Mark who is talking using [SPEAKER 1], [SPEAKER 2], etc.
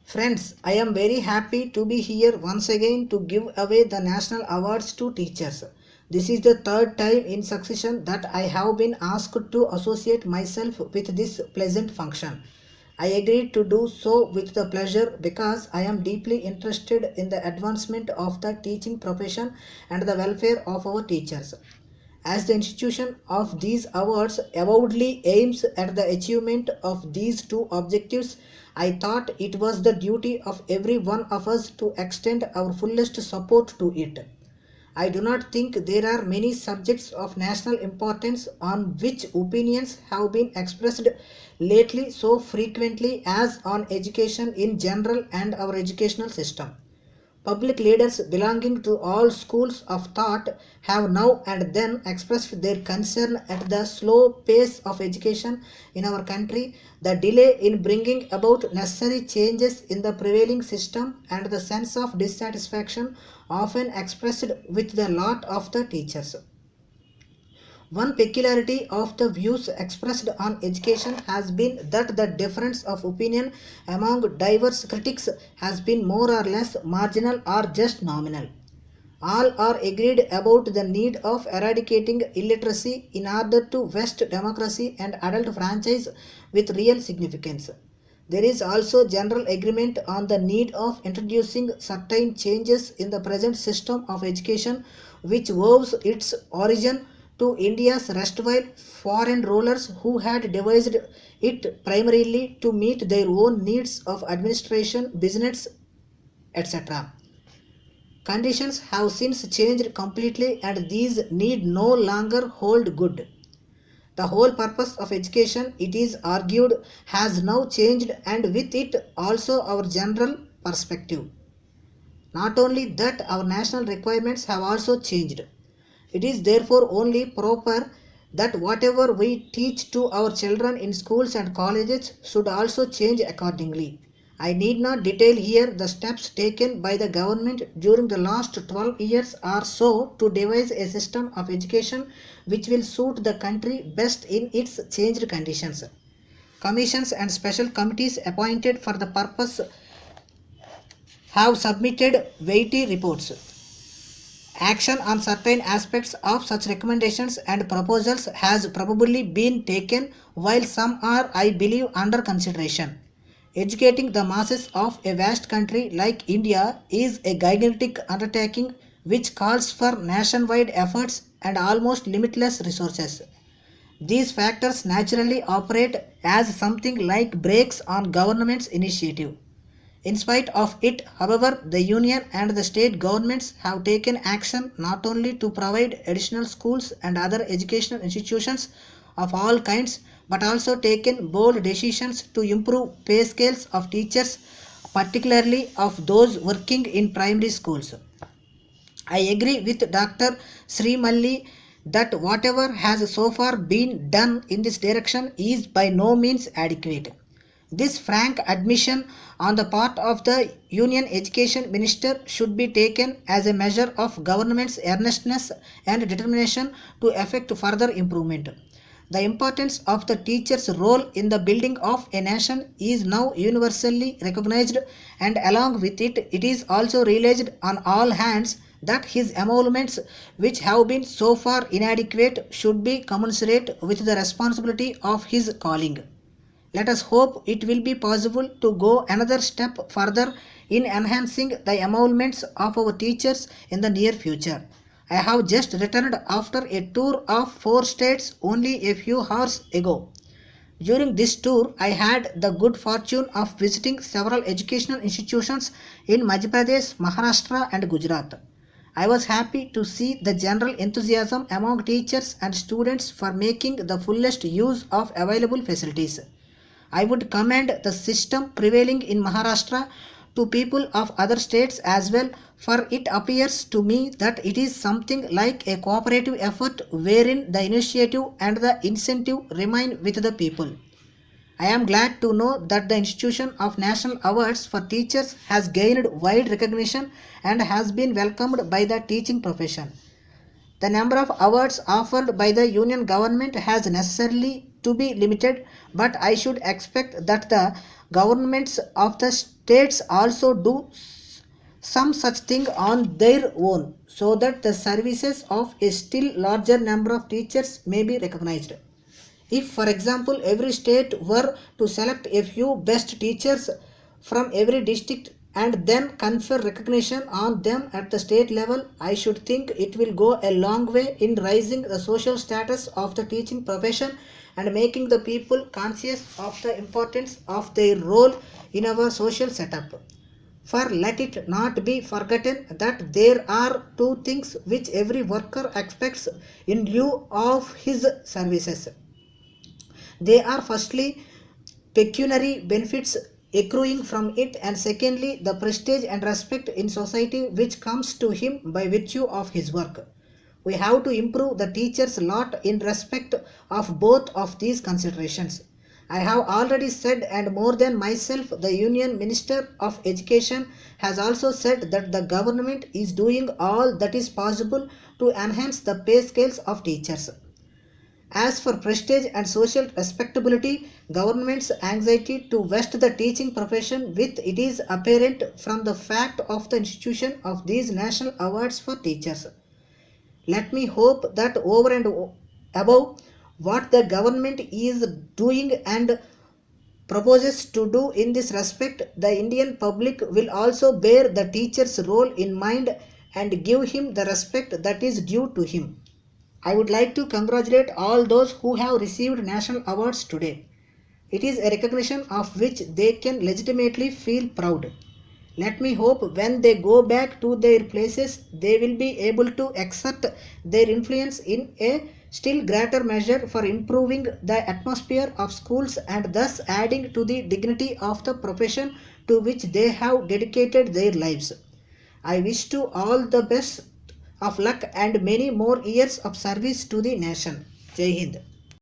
[SPEAKER 1] Friends, I am very happy to be here once again to give away the national awards to teachers. This is the third time in succession that I have been asked to associate myself with this pleasant function. I agreed to do so with the pleasure because I am deeply interested in the advancement of the teaching profession and the welfare of our teachers. As the institution of these awards avowedly aims at the achievement of these two objectives, I thought it was the duty of every one of us to extend our fullest support to it. I do not think there are many subjects of national importance on which opinions have been expressed lately so frequently as on education in general and our educational system. Public leaders belonging to all schools of thought have now and then expressed their concern at the slow pace of education in our country, the delay in bringing about necessary changes in the prevailing system, and the sense of dissatisfaction often expressed with the lot of the teachers. One peculiarity of the views expressed on education has been that the difference of opinion among diverse critics has been more or less marginal or just nominal. All are agreed about the need of eradicating illiteracy in order to vest democracy and adult franchise with real significance. There is also general agreement on the need of introducing certain changes in the present system of education which owes its origin to India's erstwhile foreign rulers who had devised it primarily to meet their own needs of administration, business, etc. Conditions have since changed completely and these need no longer hold good. The whole purpose of education, it is argued, has now changed and with it also our general perspective. Not only that, our national requirements have also changed. It is therefore only proper that whatever we teach to our children in schools and colleges should also change accordingly. I need not detail here the steps taken by the government during the last 12 years or so to devise a system of education which will suit the country best in its changed conditions. Commissions and special committees appointed for the purpose have submitted weighty reports. Action on certain aspects of such recommendations and proposals has probably been taken, while some are, I believe, under consideration. Educating the masses of a vast country like India is a gigantic undertaking which calls for nationwide efforts and almost limitless resources. These factors naturally operate as something like brakes on government's initiative. In spite of it, however, the union and the state governments have taken action not only to provide additional schools and other educational institutions of all kinds, but also taken bold decisions to improve pay scales of teachers, particularly of those working in primary schools. I agree with Dr. Srimalli that whatever has so far been done in this direction is by no means adequate. This frank admission on the part of the Union Education Minister should be taken as a measure of government's earnestness and determination to effect further improvement. The importance of the teacher's role in the building of a nation is now universally recognized, and along with it, it is also realized on all hands that his emoluments, which have been so far inadequate, should be commensurate with the responsibility of his calling. Let us hope it will be possible to go another step further in enhancing the emoluments of our teachers in the near future. I have just returned after a tour of 4 states only a few hours ago. During this tour, I had the good fortune of visiting several educational institutions in Madhya Pradesh, Maharashtra and Gujarat. I was happy to see the general enthusiasm among teachers and students for making the fullest use of available facilities. I would commend the system prevailing in Maharashtra to people of other states as well, for it appears to me that it is something like a cooperative effort wherein the initiative and the incentive remain with the people. I am glad to know that the institution of national awards for teachers has gained wide recognition and has been welcomed by the teaching profession. The number of awards offered by the union government has necessarily to be limited, but I should expect that the governments of the states also do some such thing on their own, so that the services of a still larger number of teachers may be recognized. If, for example, every state were to select a few best teachers from every district and then confer recognition on them at the state level, I should think it will go a long way in raising the social status of the teaching profession and making the people conscious of the importance of their role in our social setup. For let it not be forgotten that there are two things which every worker expects in lieu of his services. They are firstly pecuniary benefits accruing from it, and secondly the prestige and respect in society which comes to him by virtue of his work. We have to improve the teacher's lot in respect of both of these considerations. I have already said, and more than myself, the Union Minister of Education has also said that the government is doing all that is possible to enhance the pay scales of teachers. As for prestige and social respectability, government's anxiety to vest the teaching profession with it is apparent from the fact of the institution of these national awards for teachers. Let me hope that over and above what the government is doing and proposes to do in this respect, the Indian public will also bear the teacher's role in mind and give him the respect that is due to him. I would like to congratulate all those who have received national awards today. It is a recognition of which they can legitimately feel proud. Let me hope when they go back to their places, they will be able to exert their influence in a still greater measure for improving the atmosphere of schools and thus adding to the dignity of the profession to which they have dedicated their lives. I wish to all the best of luck and many more years of service to the nation. Jai Hind.